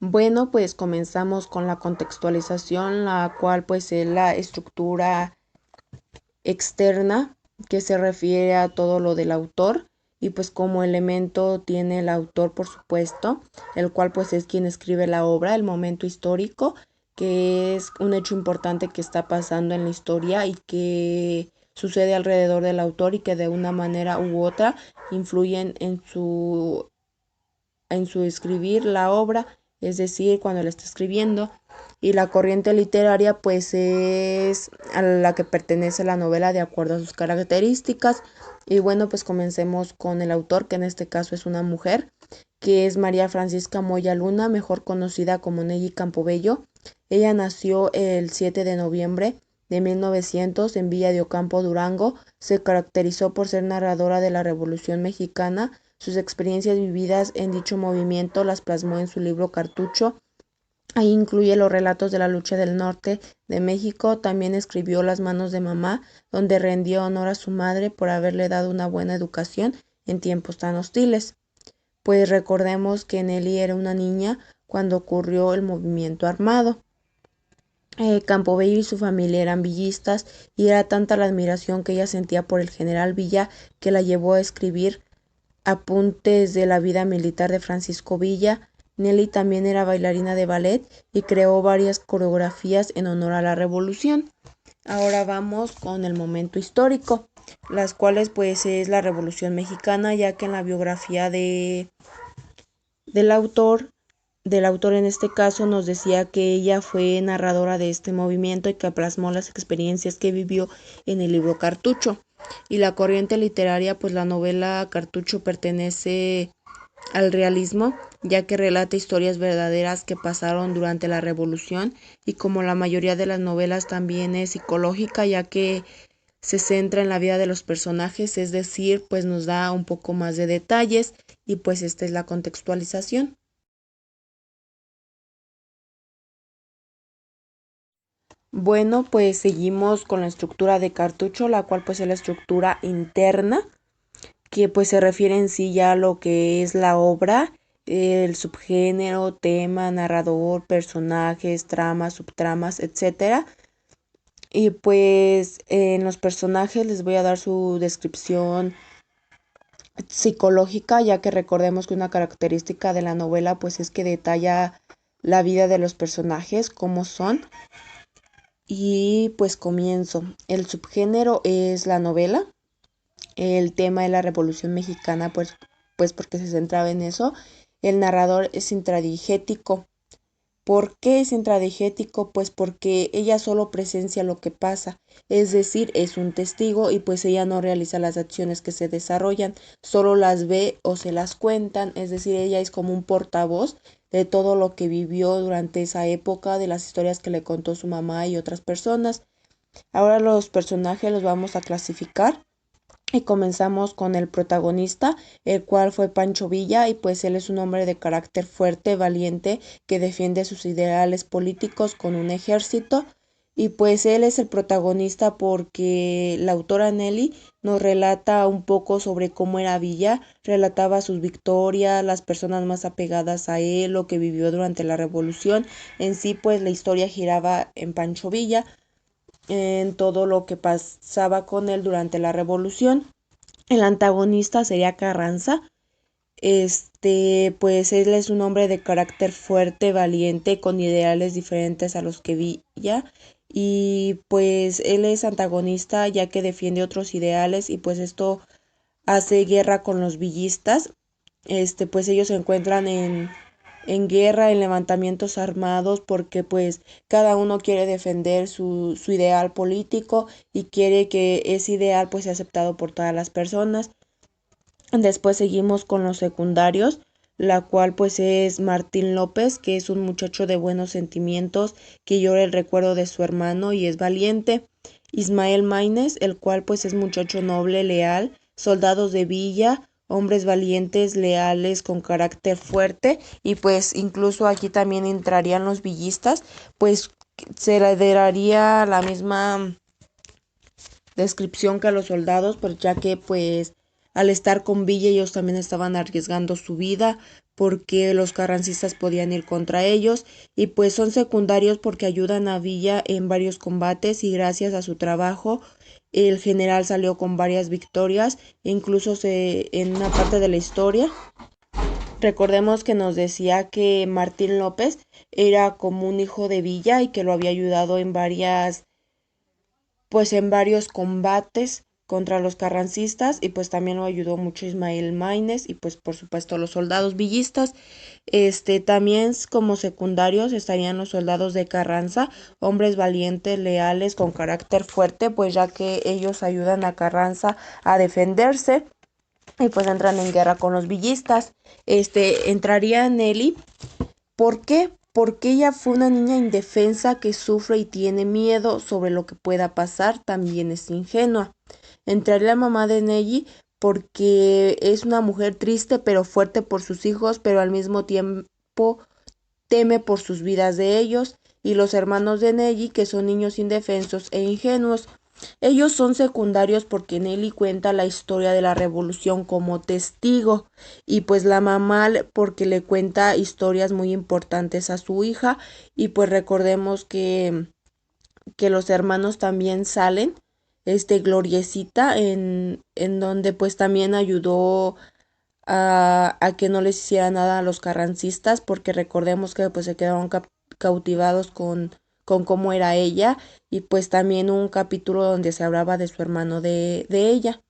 Bueno, pues comenzamos con la contextualización, la cual pues es la estructura externa que se refiere a todo lo del autor y pues como elemento tiene el autor, por supuesto, el cual pues es quien escribe la obra, el momento histórico, que es un hecho importante que está pasando en la historia y que sucede alrededor del autor y que de una manera u otra influyen en su escribir la obra, es decir, cuando la está escribiendo. Y la corriente literaria pues es a la que pertenece la novela de acuerdo a sus características. Y bueno, pues comencemos con el autor, que en este caso es una mujer, que es María Francisca Moya Luna, mejor conocida como Nelly Campobello. Ella nació el 7 de noviembre de 1900 en Villa de Ocampo, Durango. Se caracterizó por ser narradora de la Revolución Mexicana. Sus experiencias vividas en dicho movimiento las plasmó en su libro Cartucho. Ahí incluye los relatos de la lucha del norte de México. También escribió Las manos de mamá, donde rendió honor a su madre por haberle dado una buena educación en tiempos tan hostiles. Pues recordemos que Nelly era una niña cuando ocurrió el movimiento armado. Campobello y su familia eran villistas y era tanta la admiración que ella sentía por el general Villa que la llevó a escribir Apuntes de la vida militar de Francisco Villa. Nelly también era bailarina de ballet y creó varias coreografías en honor a la revolución. Ahora vamos con el momento histórico, las cuales pues es la Revolución Mexicana, ya que en la biografía del autor, del autor en este caso, nos decía que ella fue narradora de este movimiento y que plasmó las experiencias que vivió en el libro Cartucho. Y la corriente literaria, pues la novela Cartucho pertenece al realismo, ya que relata historias verdaderas que pasaron durante la revolución y como la mayoría de las novelas también es psicológica, ya que se centra en la vida de los personajes, es decir, pues nos da un poco más de detalles y pues esta es la contextualización. Bueno, pues seguimos con la estructura de cartucho, la cual pues es la estructura interna, que pues se refiere en sí ya a lo que es la obra, el subgénero, tema, narrador, personajes, tramas, subtramas, etcétera. Y pues en los personajes les voy a dar su descripción psicológica, ya que recordemos que una característica de la novela pues es que detalla la vida de los personajes, cómo son. Y pues comienzo. El subgénero es la novela. El tema es la Revolución Mexicana, pues porque se centraba en eso. El narrador es intradigético. ¿Por qué es intradigético? Pues porque ella solo presencia lo que pasa, es decir, es un testigo y pues ella no realiza las acciones que se desarrollan, solo las ve o se las cuentan, es decir, ella es como un portavoz de todo lo que vivió durante esa época, de las historias que le contó su mamá y otras personas. Ahora los personajes los vamos a clasificar. Y comenzamos con el protagonista, el cual fue Pancho Villa, y pues él es un hombre de carácter fuerte, valiente, que defiende sus ideales políticos con un ejército. Y pues él es el protagonista porque la autora Nelly nos relata un poco sobre cómo era Villa, relataba sus victorias, las personas más apegadas a él, lo que vivió durante la revolución. En sí, pues la historia giraba en Pancho Villa, en todo lo que pasaba con él durante la revolución. El antagonista sería Carranza. Pues él es un hombre de carácter fuerte, valiente, con ideales diferentes a los que Villa. Y pues él es antagonista ya que defiende otros ideales y pues esto hace guerra con los villistas. Pues ellos se encuentran en guerra, en levantamientos armados, porque pues cada uno quiere defender su ideal político y quiere que ese ideal pues sea aceptado por todas las personas. Después seguimos con los secundarios, la cual pues es Martín López, que es un muchacho de buenos sentimientos, que llora el recuerdo de su hermano y es valiente. Ismael Maínez, el cual pues es muchacho noble, leal, soldados de Villa, hombres valientes, leales, con carácter fuerte, y pues incluso aquí también entrarían los villistas, pues se le daría la misma descripción que a los soldados, pues ya que pues al estar con Villa ellos también estaban arriesgando su vida porque los carrancistas podían ir contra ellos, y pues son secundarios porque ayudan a Villa en varios combates y gracias a su trabajo el general salió con varias victorias, incluso en una parte de la historia. Recordemos que nos decía que Martín López era como un hijo de Villa y que lo había ayudado pues en varios combates contra los carrancistas, y pues también lo ayudó mucho Ismael Maínez y pues por supuesto los soldados villistas. También como secundarios estarían los soldados de Carranza, hombres valientes, leales, con carácter fuerte, pues ya que ellos ayudan a Carranza a defenderse y pues entran en guerra con los villistas. Entraría Nelly. ¿Por qué? Porque ella fue una niña indefensa que sufre y tiene miedo sobre lo que pueda pasar, también es ingenua. Entraría la mamá de Nelly porque es una mujer triste pero fuerte por sus hijos, pero al mismo tiempo teme por sus vidas de ellos, y los hermanos de Nelly, que son niños indefensos e ingenuos. Ellos son secundarios porque Nelly cuenta la historia de la revolución como testigo, y pues la mamá porque le cuenta historias muy importantes a su hija, y pues recordemos que los hermanos también salen, Gloriecita, en donde pues también ayudó a que no les hiciera nada a los carrancistas, porque recordemos que pues se quedaron cautivados con cómo era ella, y pues también un capítulo donde se hablaba de su hermano de ella.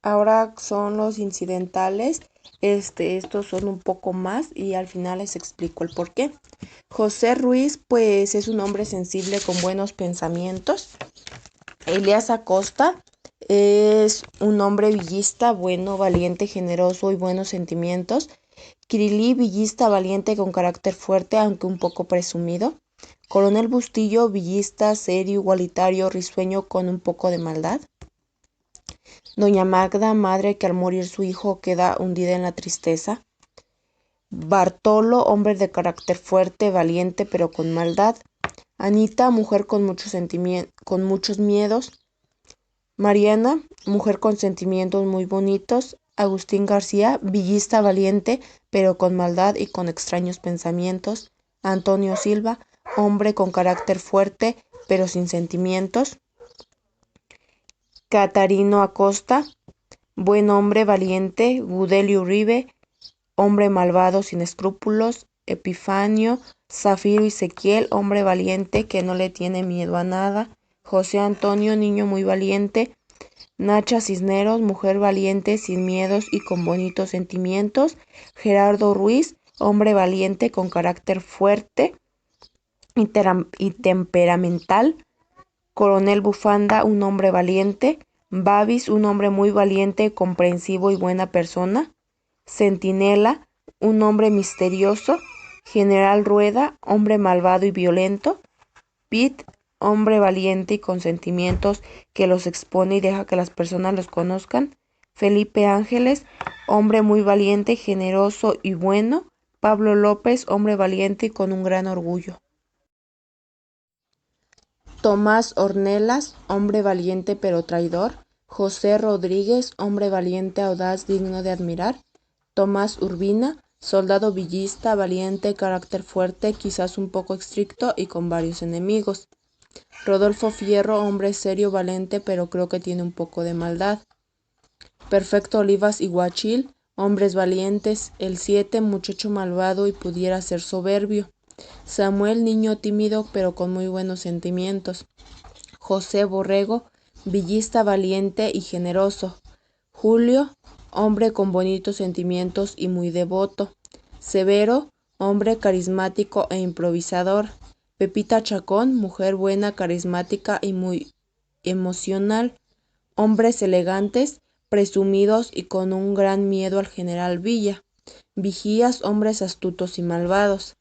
Ahora son los incidentales. Estos son un poco más y al final les explico el por qué. José Ruiz pues es un hombre sensible con buenos pensamientos. Elías Acosta es un hombre villista, bueno, valiente, generoso y buenos sentimientos. Kirilí, villista, valiente con carácter fuerte, aunque un poco presumido. Coronel Bustillo, villista, serio, igualitario, risueño con un poco de maldad. Doña Magda, madre que al morir su hijo queda hundida en la tristeza. Bartolo, hombre de carácter fuerte, valiente pero con maldad. Anita, mujer con con muchos miedos. Mariana, mujer con sentimientos muy bonitos. Agustín García, villista valiente, pero con maldad y con extraños pensamientos. Antonio Silva, hombre con carácter fuerte, pero sin sentimientos. Catarino Acosta, buen hombre valiente. Gudelio Uribe, hombre malvado sin escrúpulos. Epifanio, Zafiro Ezequiel, hombre valiente que no le tiene miedo a nada. José Antonio, niño muy valiente. Nacha Cisneros, mujer valiente, sin miedos y con bonitos sentimientos. Gerardo Ruiz, hombre valiente con carácter fuerte y temperamental. Coronel Bufanda, un hombre valiente. Babis, un hombre muy valiente, comprensivo y buena persona. Centinela, un hombre misterioso. General Rueda, hombre malvado y violento. Pitt, hombre valiente y con sentimientos que los expone y deja que las personas los conozcan. Felipe Ángeles, hombre muy valiente, generoso y bueno. Pablo López, hombre valiente y con un gran orgullo. Tomás Ornelas, hombre valiente pero traidor. José Rodríguez, hombre valiente, audaz, digno de admirar. Tomás Urbina, soldado villista, valiente, carácter fuerte, quizás un poco estricto y con varios enemigos. Rodolfo Fierro, hombre serio, valente, pero creo que tiene un poco de maldad. Perfecto Olivas y Guachil, hombres valientes. El 7, muchacho malvado y pudiera ser soberbio. Samuel, niño tímido, pero con muy buenos sentimientos. José Borrego, villista, valiente y generoso. Julio, hombre con bonitos sentimientos y muy devoto. Severo, hombre carismático e improvisador. Pepita Chacón, mujer buena, carismática y muy emocional. Hombres elegantes, presumidos y con un gran miedo al general Villa. Vigías, hombres astutos y malvados.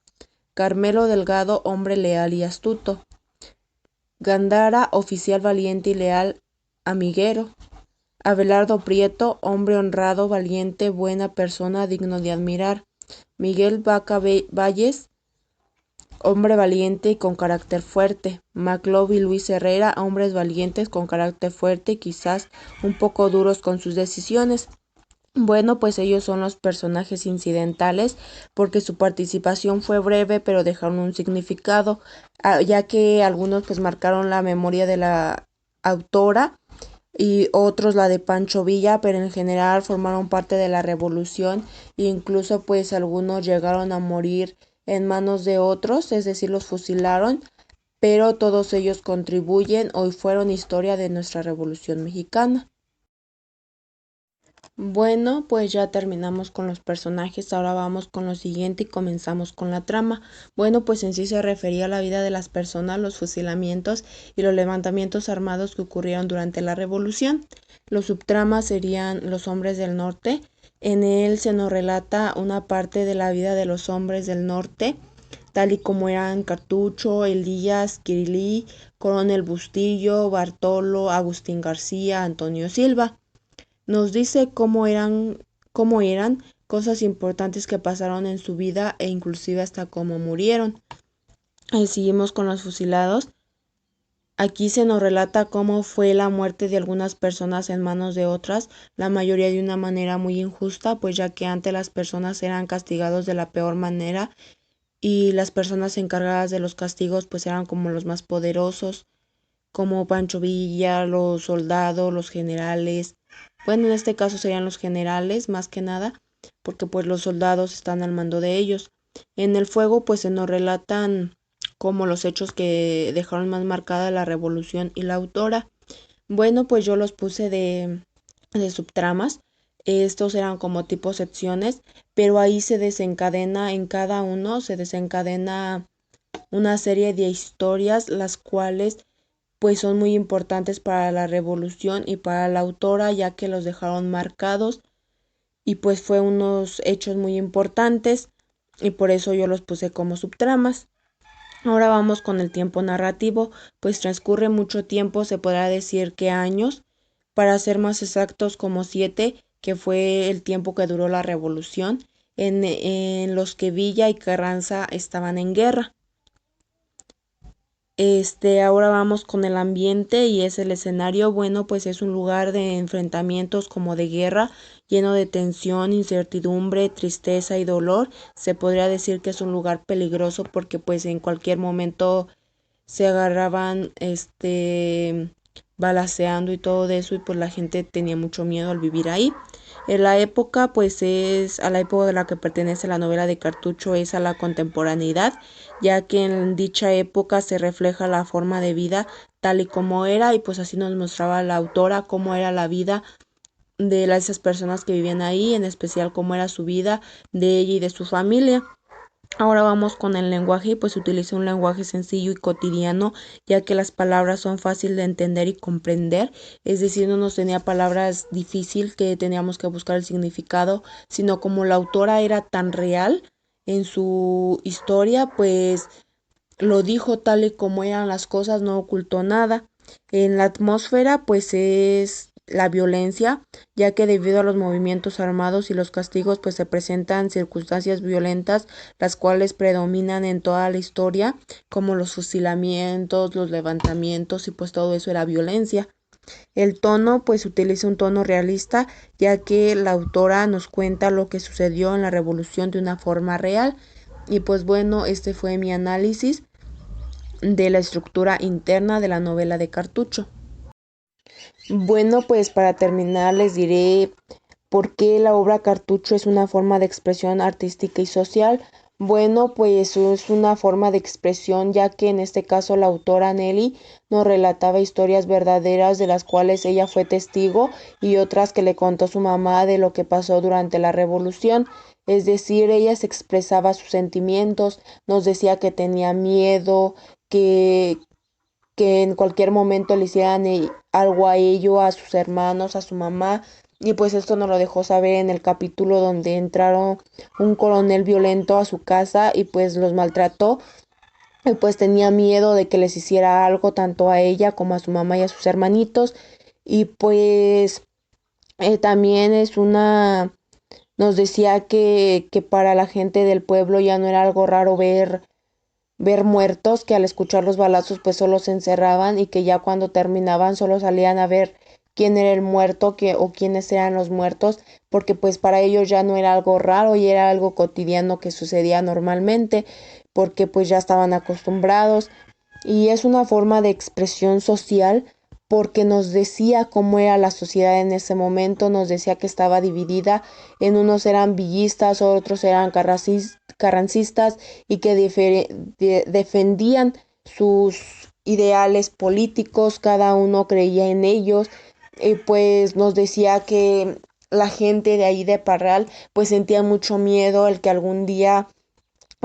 Carmelo Delgado, hombre leal y astuto. Gandara, oficial valiente y leal, amiguero. Abelardo Prieto, hombre honrado, valiente, buena persona, digno de admirar. Miguel Vaca Valles, hombre valiente y con carácter fuerte. Maclov y Luis Herrera, hombres valientes con carácter fuerte y quizás un poco duros con sus decisiones. Bueno, pues ellos son los personajes incidentales porque su participación fue breve pero dejaron un significado, ya que algunos pues marcaron la memoria de la autora y otros la de Pancho Villa, pero en general formaron parte de la revolución e incluso pues algunos llegaron a morir en manos de otros, es decir, los fusilaron, pero todos ellos contribuyen o fueron historia de nuestra Revolución Mexicana. Bueno, pues ya terminamos con los personajes, ahora vamos con lo siguiente y comenzamos con la trama. Bueno, pues en sí se refería a la vida de las personas, los fusilamientos y los levantamientos armados que ocurrieron durante la Revolución. Los subtramas serían los hombres del norte. En él se nos relata una parte de la vida de los hombres del norte, tal y como eran Cartucho, Elías, Kirilí, Coronel Bustillo, Bartolo, Agustín García, Antonio Silva. Nos dice cómo eran cosas importantes que pasaron en su vida e inclusive hasta cómo murieron. Seguimos con los fusilados. Aquí se nos relata cómo fue la muerte de algunas personas en manos de otras, la mayoría de una manera muy injusta, pues ya que antes las personas eran castigados de la peor manera y las personas encargadas de los castigos pues eran como los más poderosos, como Pancho Villa, los soldados, los generales. Bueno, en este caso serían los generales más que nada, porque pues los soldados están al mando de ellos. En el fuego pues se nos relatan como los hechos que dejaron más marcada la revolución y la autora. Bueno, pues yo los puse de subtramas. Estos eran como tipo secciones, pero ahí se desencadena en cada uno, se desencadena una serie de historias, las cuales pues son muy importantes para la revolución y para la autora, ya que los dejaron marcados y pues fue unos hechos muy importantes y por eso yo los puse como subtramas. Ahora vamos con el tiempo narrativo, pues transcurre mucho tiempo, se podrá decir que años, para ser más exactos como 7, que fue el tiempo que duró la revolución, en los que Villa y Carranza estaban en guerra. Ahora vamos con el ambiente y es el escenario. Bueno, pues es un lugar de enfrentamientos como de guerra, lleno de tensión, incertidumbre, tristeza y dolor. Se podría decir que es un lugar peligroso porque pues en cualquier momento se agarraban, balaceando y todo eso y pues la gente tenía mucho miedo al vivir ahí. En la época, pues es a la época de la que pertenece la novela de Cartucho, es a la contemporaneidad, ya que en dicha época se refleja la forma de vida tal y como era y pues así nos mostraba la autora cómo era la vida de esas personas que vivían ahí, en especial cómo era su vida de ella y de su familia. Ahora vamos con el lenguaje y pues utiliza un lenguaje sencillo y cotidiano, ya que las palabras son fáciles de entender y comprender, es decir, no nos tenía palabras difíciles que teníamos que buscar el significado, sino como la autora era tan real en su historia, pues lo dijo tal y como eran las cosas, no ocultó nada. En la atmósfera, pues es la violencia, ya que debido a los movimientos armados y los castigos, pues se presentan circunstancias violentas, las cuales predominan en toda la historia, como los fusilamientos, los levantamientos y pues todo eso era violencia. El tono, pues utiliza un tono realista, ya que la autora nos cuenta lo que sucedió en la revolución de una forma real. Y pues bueno, este fue mi análisis de la estructura interna de la novela de Cartucho. Bueno, pues para terminar les diré por qué la obra Cartucho es una forma de expresión artística y social. Bueno, pues es una forma de expresión ya que en este caso la autora Nelly nos relataba historias verdaderas de las cuales ella fue testigo y otras que le contó su mamá de lo que pasó durante la revolución. Es decir, ella se expresaba sus sentimientos, nos decía que tenía miedo, que, que en cualquier momento le hicieran algo a ello, a sus hermanos, a su mamá. Y pues esto nos lo dejó saber en el capítulo donde entraron un coronel violento a su casa y pues los maltrató. Y pues tenía miedo de que les hiciera algo tanto a ella como a su mamá y a sus hermanitos. Y pues también nos decía que para la gente del pueblo ya no era algo raro ver muertos que al escuchar los balazos pues solo se encerraban y que ya cuando terminaban solo salían a ver quién era el muerto o quiénes eran los muertos, porque pues para ellos ya no era algo raro y era algo cotidiano que sucedía normalmente, porque pues ya estaban acostumbrados. Y es una forma de expresión social porque nos decía cómo era la sociedad en ese momento, nos decía que estaba dividida, en unos eran villistas, otros eran carrancistas y que defendían sus ideales políticos, cada uno creía en ellos, pues nos decía que la gente de ahí de Parral pues sentía mucho miedo el que algún día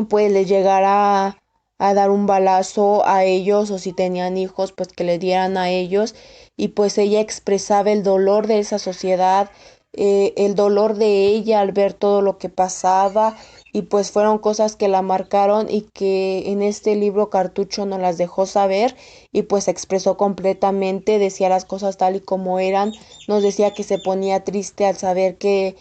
pues les llegara a dar un balazo a ellos, o si tenían hijos pues que le dieran a ellos, y pues ella expresaba el dolor de esa sociedad, el dolor de ella al ver todo lo que pasaba, y pues fueron cosas que la marcaron y que en este libro Cartucho nos las dejó saber y pues expresó completamente, decía las cosas tal y como eran, nos decía que se ponía triste al saber que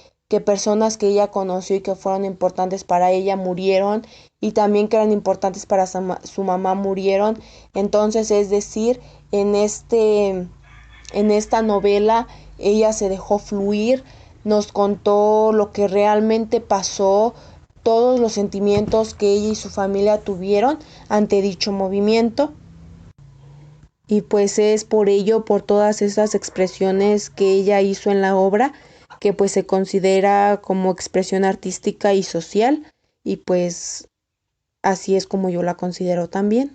personas que ella conoció y que fueron importantes para ella murieron, y también que eran importantes para su mamá murieron. Entonces, es decir, en esta novela ella se dejó fluir, nos contó lo que realmente pasó, todos los sentimientos que ella y su familia tuvieron ante dicho movimiento. Y pues es por ello, por todas esas expresiones que ella hizo en la obra, que pues se considera como expresión artística y social, y pues así es como yo la considero también.